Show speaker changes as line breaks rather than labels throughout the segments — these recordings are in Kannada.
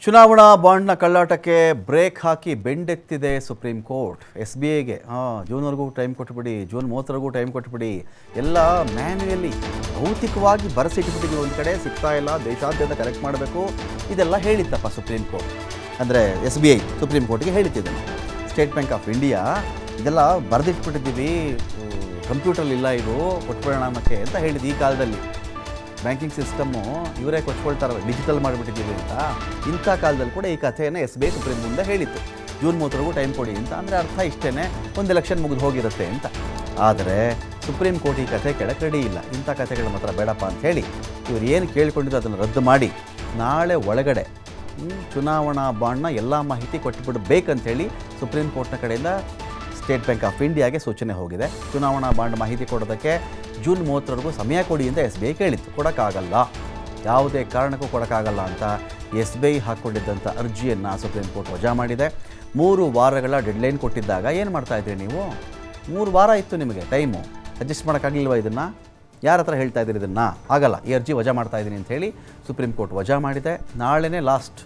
ಚುನಾವಣಾ ಬಾಂಡ್ನ ಕಳ್ಳಾಟಕ್ಕೆ ಬ್ರೇಕ್ ಹಾಕಿ ಬೆಂಡೆತ್ತಿದೆ ಸುಪ್ರೀಂ ಕೋರ್ಟ್. SBIಗೆ ಜೂನ್ವರೆಗೂ ಟೈಮ್ ಕೊಟ್ಬಿಡಿ, ಜೂನ್ 30ವರೆಗೂ ಟೈಮ್ ಕೊಟ್ಬಿಡಿ, ಎಲ್ಲ ಮ್ಯಾನ್ಯುಯಲಿ ಭೌತಿಕವಾಗಿ ಬರೆಸಿಟ್ಬಿಟ್ಟಿದ್ದೀವಿ, ಒಂದು ಕಡೆ ಸಿಗ್ತಾ ಇಲ್ಲ, ದೇಶಾದ್ಯಂತ ಕಲೆಕ್ಟ್ ಮಾಡಬೇಕು, ಇದೆಲ್ಲ ಹೇಳಿತ್ತಪ್ಪ ಸುಪ್ರೀಂ ಕೋರ್ಟ್. ಅಂದರೆ SBI ಸುಪ್ರೀಂ ಕೋರ್ಟ್ಗೆ ಹೇಳಿತ್ತಿದೆ. ಸ್ಟೇಟ್ ಬ್ಯಾಂಕ್ ಆಫ್ ಇಂಡಿಯಾ ಇದೆಲ್ಲ ಬರೆದಿಟ್ಬಿಟ್ಟಿದ್ದೀವಿ, ಕಂಪ್ಯೂಟರ್ಲಿಲ್ಲ, ಇದು ಕೊಟ್ಬಿಡೋಣಕ್ಕೆ ಅಂತ ಹೇಳಿದ್ದು. ಈ ಕಾಲದಲ್ಲಿ ಬ್ಯಾಂಕಿಂಗ್ ಸಿಸ್ಟಮ್ಮು ಇವರೇ ಕೊಚ್ಕೊಳ್ತಾರಲ್ಲ, ಡಿಜಿಟಲ್ ಮಾಡಿಬಿಟ್ಟಿದ್ದೀವಿ ಅಂತ. ಇಂಥ ಕಾಲದಲ್ಲಿ ಕೂಡ ಈ ಕಥೆಯನ್ನು SBI ಸುಪ್ರೀಂ ಮುಂದೆ ಹೇಳಿತ್ತು, ಜೂನ್ 30ವರೆಗೂ ಟೈಮ್ ಕೊಡಿ ಅಂತ. ಅಂದರೆ ಅರ್ಥ ಇಷ್ಟೇ, ಒಂದು ಎಲೆಕ್ಷನ್ ಮುಗಿದು ಹೋಗಿರುತ್ತೆ ಅಂತ. ಆದರೆ ಸುಪ್ರೀಂ ಕೋರ್ಟ್ ಈ ಕಥೆ ಕೆಳಕ್ಕೆ ರೆಡಿ ಇಲ್ಲ, ಇಂಥ ಕಥೆಗಳು ಮಾತ್ರ ಬೇಡಪ್ಪ ಅಂಥೇಳಿ ಇವರು ಏನು ಕೇಳಿಕೊಂಡಿದ್ದು ಅದನ್ನು ರದ್ದು ಮಾಡಿ ನಾಳೆ ಒಳಗಡೆ ಚುನಾವಣಾ ಬಾಂಡ್ನ ಎಲ್ಲ ಮಾಹಿತಿ ಕೊಟ್ಟುಬಿಡಬೇಕಂಥೇಳಿ ಸುಪ್ರೀಂ ಕೋರ್ಟ್ನ ಕಡೆಯಿಂದ ಸ್ಟೇಟ್ ಬ್ಯಾಂಕ್ ಆಫ್ ಇಂಡಿಯಾಗೆ ಸೂಚನೆ ಹೋಗಿದೆ. ಚುನಾವಣಾ ಬಾಂಡ್ ಮಾಹಿತಿ ಕೊಡೋದಕ್ಕೆ ಜೂನ್ 30ವರೆಗೂ ಸಮಯ ಕೊಡಿ ಅಂತ SBI ಕೇಳಿತ್ತು. ಕೊಡೋಕ್ಕಾಗಲ್ಲ, ಯಾವುದೇ ಕಾರಣಕ್ಕೂ ಕೊಡೋಕ್ಕಾಗಲ್ಲ ಅಂತ SBI ಹಾಕ್ಕೊಂಡಿದ್ದಂಥ ಅರ್ಜಿಯನ್ನು ಸುಪ್ರೀಂ ಕೋರ್ಟ್ ವಜಾ ಮಾಡಿದೆ. 3 ವಾರಗಳ ಡೆಡ್ಲೈನ್ ಕೊಟ್ಟಿದ್ದಾಗ ಏನು ಮಾಡ್ತಾಯಿದ್ರಿ ನೀವು? 3 ವಾರ ಇತ್ತು ನಿಮಗೆ ಟೈಮು, ಅಡ್ಜಸ್ಟ್ ಮಾಡೋಕ್ಕಾಗಲಿಲ್ವ? ಇದನ್ನು ಯಾರ ಹತ್ರ ಹೇಳ್ತಾ ಇದ್ದೀರಿ? ಇದನ್ನು ಆಗಲ್ಲ, ಈ ಅರ್ಜಿ ವಜಾ ಮಾಡ್ತಾಯಿದ್ದೀನಿ ಅಂಥೇಳಿ ಸುಪ್ರೀಂ ಕೋರ್ಟ್ ವಜಾ ಮಾಡಿದೆ. ನಾಳೆನೇ ಲಾಸ್ಟ್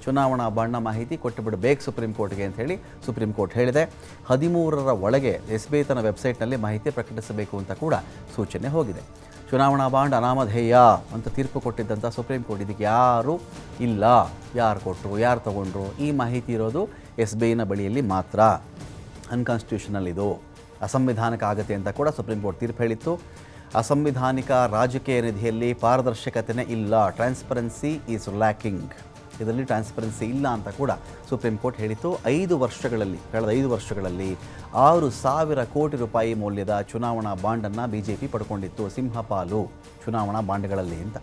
ಚುನಾವಣಾ ಬಾಂಡ್ನ ಮಾಹಿತಿ ಕೊಟ್ಟುಬಿಡಬೇಕು ಸುಪ್ರೀಂ ಕೋರ್ಟ್ಗೆ ಅಂಥೇಳಿ ಸುಪ್ರೀಂ ಕೋರ್ಟ್ ಹೇಳಿದೆ. 13ರ ಒಳಗೆ SBI ತನ್ನ ವೆಬ್ಸೈಟ್ನಲ್ಲಿ ಮಾಹಿತಿ ಪ್ರಕಟಿಸಬೇಕು ಅಂತ ಕೂಡ ಸೂಚನೆ ಹೋಗಿದೆ. ಚುನಾವಣಾ ಬಾಂಡ್ ಅನಾಮಧೇಯ ಅಂತ ತೀರ್ಪು ಕೊಟ್ಟಿದ್ದಂಥ ಸುಪ್ರೀಂ ಕೋರ್ಟ್ ಇದಕ್ಕೆ ಯಾರೂ ಇಲ್ಲ, ಯಾರು ಕೊಟ್ಟರು, ಯಾರು ತೊಗೊಂಡ್ರು, ಈ ಮಾಹಿತಿ ಇರೋದು SBIನ ಬಳಿಯಲ್ಲಿ ಮಾತ್ರ. ಅನ್ಕಾನ್ಸ್ಟಿಟ್ಯೂಷನಲ್, ಇದು ಅಸಂವಿಧಾನಿಕ ಆಗುತ್ತೆ ಅಂತ ಕೂಡ ಸುಪ್ರೀಂ ಕೋರ್ಟ್ ತೀರ್ಪು ಹೇಳಿತ್ತು. ಅಸಂವಿಧಾನಿಕ ರಾಜಕೀಯ ನಿಧಿಯಲ್ಲಿ ಪಾರದರ್ಶಕತೆಯೇ ಇಲ್ಲ, ಟ್ರಾನ್ಸ್ಪರೆನ್ಸಿ ಈಸ್ ಲ್ಯಾಕಿಂಗ್, ಇದರಲ್ಲಿ ಟ್ರಾನ್ಸ್ಪರೆನ್ಸಿ ಇಲ್ಲ ಅಂತ ಕೂಡ ಸುಪ್ರೀಂ ಕೋರ್ಟ್ ಹೇಳಿತ್ತು. ಕಳೆದ 5 ವರ್ಷಗಳಲ್ಲಿ 6,000 ಕೋಟಿ ರೂಪಾಯಿ ಮೌಲ್ಯದ ಚುನಾವಣಾ ಬಾಂಡನ್ನು BJP ಪಡ್ಕೊಂಡಿತ್ತು, ಸಿಂಹಪಾಲು ಚುನಾವಣಾ ಬಾಂಡ್ಗಳಲ್ಲಿ ಅಂತ.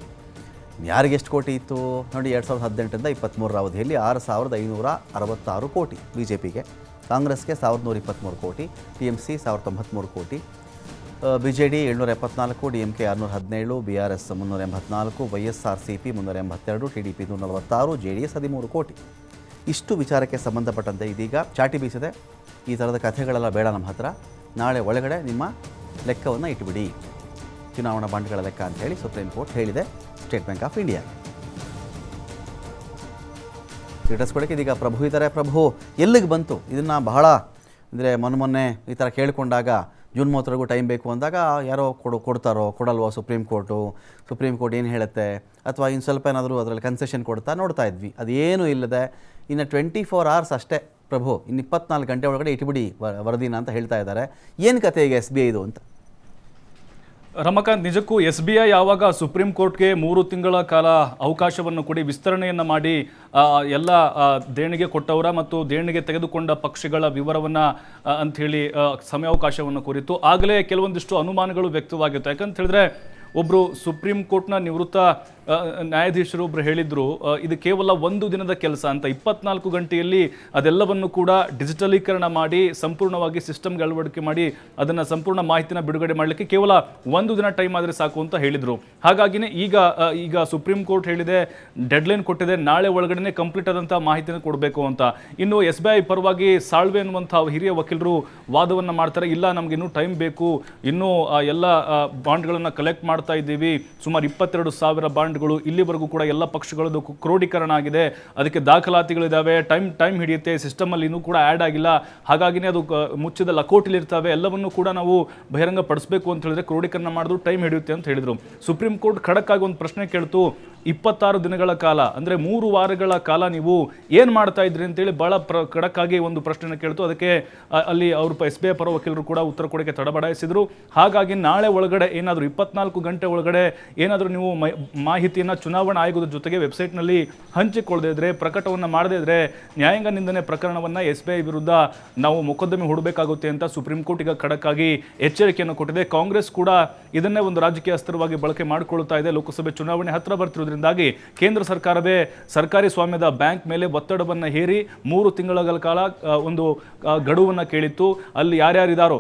ಯಾರಿಗೆಷ್ಟು ಕೋಟಿ ಇತ್ತು ನೋಡಿ? 2018ರಿಂದ 23ರ ಅವಧಿಯಲ್ಲಿ 6,566 ಕೋಟಿ BJPಗೆ, ಕಾಂಗ್ರೆಸ್ಗೆ 1,123 ಕೋಟಿ, TMC 1,093 ಕೋಟಿ, BJD 774, DMK 617, BRS 384, YSRCP 382, TDP 146, JDS 13 ಕೋಟಿ. ಇಷ್ಟು ವಿಚಾರಕ್ಕೆ ಸಂಬಂಧಪಟ್ಟಂತೆ ಇದೀಗ ಚಾಟಿ ಬೀಸಿದೆ. ಈ ಥರದ ಕಥೆಗಳೆಲ್ಲ ಬೇಡ ನಮ್ಮ ಹತ್ರ, ನಾಳೆ ಒಳಗಡೆ ನಿಮ್ಮ ಲೆಕ್ಕವನ್ನು ಇಟ್ಬಿಡಿ, ಚುನಾವಣಾ ಬಾಂಡ್ಗಳ ಲೆಕ್ಕ ಅಂಥೇಳಿ ಸುಪ್ರೀಂ ಕೋರ್ಟ್ ಹೇಳಿದೆ state bank of India. Status ಕೊಡೋಕ್ಕೆ ಇದೀಗ ಪ್ರಭು ಇದ್ದಾರೆ. ಪ್ರಭು, ಎಲ್ಲಿಗೆ ಬಂತು ಇದನ್ನು? ಬಹಳ ಅಂದರೆ ಮೊನ್ನೆ ಈ ಥರ ಕೇಳಿಕೊಂಡಾಗ ಜೂನ್ 30ವರೆಗೂ ಟೈಮ್ ಬೇಕು ಅಂದಾಗ ಯಾರೋ ಕೊಡ್ತಾರೋ ಕೊಡಲ್ವೋ ಸುಪ್ರೀಂ ಕೋರ್ಟ್ ಏನು ಹೇಳುತ್ತೆ, ಅಥವಾ ಇನ್ನು ಸ್ವಲ್ಪ ಏನಾದರೂ ಅದರಲ್ಲಿ ಕನ್ಸೆಷನ್ ಕೊಡ್ತಾ ನೋಡ್ತಾ ಇದ್ವಿ. ಅದೇನೂ ಇಲ್ಲದೆ ಇನ್ನು 24 hours ಅಷ್ಟೇ ಪ್ರಭು, ಇನ್ನು 24 ಗಂಟೆ ಒಳಗಡೆ ಇಟ್ಬಿಡಿ ವರದಿನ ಅಂತ ಹೇಳ್ತಾ ಇದ್ದಾರೆ. ಏನು ಕತೆ ಈಗ SBI ಇದು ಅಂತ?
ರಮಕಾಂತ್, ನಿಜಕ್ಕೂ SBI ಯಾವಾಗ ಸುಪ್ರೀಂ ಕೋರ್ಟ್ಗೆ 3 ತಿಂಗಳ ಕಾಲ ಅವಕಾಶವನ್ನು ಕೊಡಿ ವಿಸ್ತರಣೆಯನ್ನು ಮಾಡಿ ಎಲ್ಲ ದೇಣಿಗೆ ಕೊಟ್ಟವರ ಮತ್ತು ದೇಣಿಗೆ ತೆಗೆದುಕೊಂಡ ಪಕ್ಷಗಳ ವಿವರವನ್ನು ಅಂಥೇಳಿ ಸಮಯಾವಕಾಶವನ್ನು ಕುರಿತು ಆಗಲೇ ಕೆಲವೊಂದಿಷ್ಟು ಅನುಮಾನಗಳು ವ್ಯಕ್ತವಾಗಿತ್ತು. ಯಾಕಂತ ಹೇಳಿದ್ರೆ ಒಬ್ಬರು ಸುಪ್ರೀಂ ಕೋರ್ಟ್ನ ನಿವೃತ್ತ ನ್ಯಾಯಾಧೀಶರು ಒಬ್ಬರು ಹೇಳಿದ್ರು, ಇದು ಕೇವಲ 1 ದಿನದ ಕೆಲಸ ಅಂತ. 24 ಗಂಟೆಯಲ್ಲಿ ಅದೆಲ್ಲವನ್ನು ಕೂಡ ಡಿಜಿಟಲೀಕರಣ ಮಾಡಿ ಸಂಪೂರ್ಣವಾಗಿ ಸಿಸ್ಟಮ್ಗೆ ಅಳವಡಿಕೆ ಮಾಡಿ ಅದನ್ನು ಸಂಪೂರ್ಣ ಮಾಹಿತಿನ ಬಿಡುಗಡೆ ಮಾಡಲಿಕ್ಕೆ ಕೇವಲ 1 ದಿನ ಟೈಮ್ ಆದರೆ ಸಾಕು ಅಂತ ಹೇಳಿದರು. ಹಾಗಾಗಿನೇ ಈಗ ಸುಪ್ರೀಂ ಕೋರ್ಟ್ ಹೇಳಿದೆ, ಡೆಡ್ಲೈನ್ ಕೊಟ್ಟಿದೆ, ನಾಳೆ ಒಳಗಡೆ ಕಂಪ್ಲೀಟ್ ಆದಂಥ ಮಾಹಿತಿನ ಕೊಡಬೇಕು ಅಂತ. ಇನ್ನು SBI ಪರವಾಗಿ ಸಾಳ್ವೆ ಅನ್ನುವಂಥ ಹಿರಿಯ ವಕೀಲರು ವಾದವನ್ನು ಮಾಡ್ತಾರೆ, ಇಲ್ಲ ನಮ್ಗೆ ಇನ್ನೂ ಟೈಮ್ ಬೇಕು, ಇನ್ನೂ ಎಲ್ಲ ಬಾಂಡ್ಗಳನ್ನು ಕಲೆಕ್ಟ್ ಮಾಡ್ತಾ ಇದ್ದೀವಿ, ಸುಮಾರು 22,000 ಬಾಂಡ್ಗಳು ಇಲ್ಲಿವರೆಗೂ ಕೂಡ ಎಲ್ಲ ಪಕ್ಷಗಳದ್ದು ಕ್ರೋಢೀಕರಣ ಆಗಿದೆ, ಅದಕ್ಕೆ ದಾಖಲಾತಿಗಳಿದ್ದಾವೆ, ಟೈಮ್ ಹಿಡಿಯುತ್ತೆ, ಸಿಸ್ಟಮಲ್ಲಿ ಇನ್ನೂ ಕೂಡ ಆ್ಯಡ್ ಆಗಿಲ್ಲ, ಹಾಗಾಗಿನೇ ಅದು ಮುಚ್ಚಿದ ಲಕೋಟಿಲಿರ್ತವೆ, ಎಲ್ಲವನ್ನೂ ಕೂಡ ನಾವು ಬಹಿರಂಗ ಪಡಿಸಬೇಕು ಅಂತ ಹೇಳಿದ್ರೆ ಕ್ರೋಢೀಕರಣ ಮಾಡಿದ್ರು ಟೈಮ್ ಹಿಡಿಯುತ್ತೆ ಅಂತ ಹೇಳಿದರು. ಸುಪ್ರೀಂ ಕೋರ್ಟ್ ಖಡಕ್ ಆಗಿ ಒಂದು ಪ್ರಶ್ನೆ ಕೇಳ್ತು, 26 ದಿನಗಳ ಕಾಲ ಅಂದರೆ 3 ವಾರಗಳ ಕಾಲ ನೀವು ಏನು ಮಾಡ್ತಾ ಇದ್ರಿ ಅಂತೇಳಿ ಭಾಳ ಖಡಕ್ಕಾಗಿ ಒಂದು ಪ್ರಶ್ನೆನ ಕೇಳ್ತು. ಅದಕ್ಕೆ ಅಲ್ಲಿ ಅವರು SBI ಪರ ವಕೀಲರು ಕೂಡ ಉತ್ತರ ಕೊಡೋಕ್ಕೆ ತಡಬಡಾಯಿಸಿದರು. ಹಾಗಾಗಿ ನಾಳೆ ಒಳಗಡೆ ಏನಾದರೂ 24 ಗಂಟೆ ಒಳಗಡೆ ಏನಾದರೂ ನೀವು ಮಾಹಿತಿಯನ್ನು ಚುನಾವಣಾ ಆಯೋಗದ ಜೊತೆಗೆ ವೆಬ್ಸೈಟ್ನಲ್ಲಿ ಹಂಚಿಕೊಳ್ಳದೇ ಇದ್ರೆ, ಪ್ರಕಟವನ್ನು ಮಾಡದೇ ಇದ್ರೆ ನ್ಯಾಯಾಂಗ ನಿಂದನೆ ಪ್ರಕರಣವನ್ನು SBI ವಿರುದ್ಧ ನಾವು ಮೊಕದ್ದಮೆ ಹೂಡಬೇಕಾಗುತ್ತೆ ಅಂತ ಸುಪ್ರೀಂ ಕೋರ್ಟ್ ಈಗ ಖಡಕ್ಕಾಗಿ ಎಚ್ಚರಿಕೆಯನ್ನು ಕೊಟ್ಟಿದೆ. ಕಾಂಗ್ರೆಸ್ ಕೂಡ ಇದನ್ನೇ ಒಂದು ರಾಜಕೀಯ ಅಸ್ತ್ರವಾಗಿ ಬಳಕೆ ಮಾಡಿಕೊಳ್ಳುತ್ತಾ ಇದೆ. ಲೋಕಸಭೆ ಚುನಾವಣೆ ಹತ್ತಿರ ಬರ್ತಿರೋದ್ರಿಂದಾಗಿ ಕೇಂದ್ರ ಸರ್ಕಾರವೇ ಸರ್ಕಾರಿ ಸ್ವಾಮ್ಯದ ಬ್ಯಾಂಕ್ ಮೇಲೆ ಒತ್ತಡವನ್ನು ಹೇರಿ 3 ತಿಂಗಳ ಕಾಲ ಒಂದು ಗಡುವನ್ನು ಕೇಳಿತ್ತು. ಅಲ್ಲಿ ಯಾರ್ಯಾರಿದ್ದಾರೋ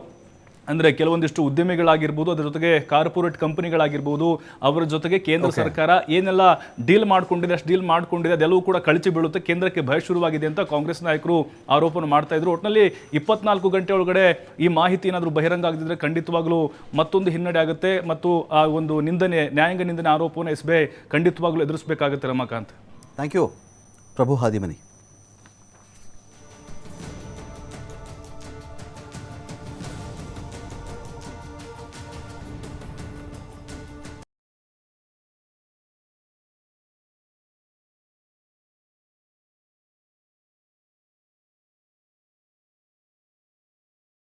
ಅಂದರೆ ಕೆಲವೊಂದಿಷ್ಟು ಉದ್ಯಮಿಗಳಾಗಿರ್ಬೋದು, ಅದರ ಜೊತೆಗೆ ಕಾರ್ಪೊರೇಟ್ ಕಂಪನಿಗಳಾಗಿರ್ಬೋದು, ಅವರ ಜೊತೆಗೆ ಕೇಂದ್ರ ಸರ್ಕಾರ ಏನೆಲ್ಲ ಡೀಲ್ ಮಾಡ್ಕೊಂಡಿದೆ ಅದೆಲ್ಲವೂ ಕೂಡ ಕಳಚಿ ಬೀಳುತ್ತೆ, ಕೇಂದ್ರಕ್ಕೆ ಭಯ ಶುರುವಾಗಿದೆ ಅಂತ ಕಾಂಗ್ರೆಸ್ ನಾಯಕರು ಆರೋಪವನ್ನು ಮಾಡ್ತಾ ಇದ್ರು. ಒಟ್ಟಿನಲ್ಲಿ 24 ಗಂಟೆ ಒಳಗಡೆ ಈ ಮಾಹಿತಿ ಏನಾದರೂ ಬಹಿರಂಗ ಆಗದಿದ್ರೆ ಖಂಡಿತವಾಗ್ಲೂ ಮತ್ತೊಂದು ಹಿನ್ನಡೆ ಆಗುತ್ತೆ ಮತ್ತು ಆ ಒಂದು ನ್ಯಾಯಾಂಗ ನಿಂದನೆ ಆರೋಪವನ್ನು SBI ಖಂಡಿತವಾಗ್ಲೂ ಎದುರಿಸಬೇಕಾಗುತ್ತೆ. Ramakanth,
thank you. ಪ್ರಭು ಹಾದಿಮನಿ.